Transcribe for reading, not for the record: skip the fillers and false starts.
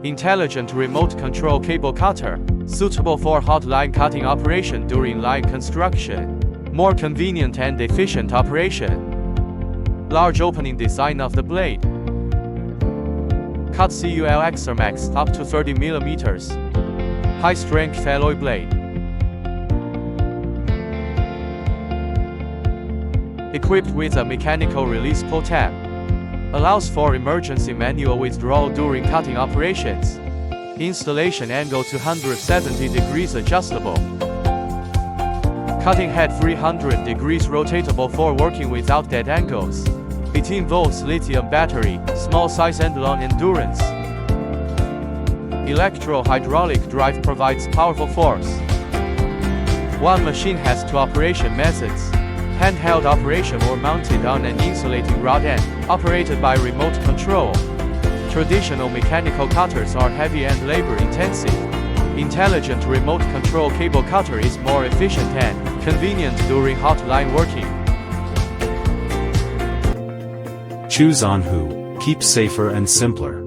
Intelligent remote control cable cutter, suitable for hot line cutting operation during line construction. More convenient and efficient operation. Large opening design of the blade. Cut CUL Extra Max up to 30 mm. High strength alloy blade. Equipped with a mechanical release pull tab. Allows for emergency manual withdrawal during cutting operations. Installation angle 270 degrees adjustable. Cutting head 300 degrees rotatable for working without dead angles. 18 volts lithium battery, small size and long endurance. Electro-hydraulic drive provides powerful force. One machine has two operation methods. Handheld operation or mounted on an insulating rod end, operated by remote control. Traditional mechanical cutters are heavy and labor-intensive. Intelligent remote control cable cutter is more efficient and convenient during hot line working. Choose AHSE-HC, keep safer and simpler.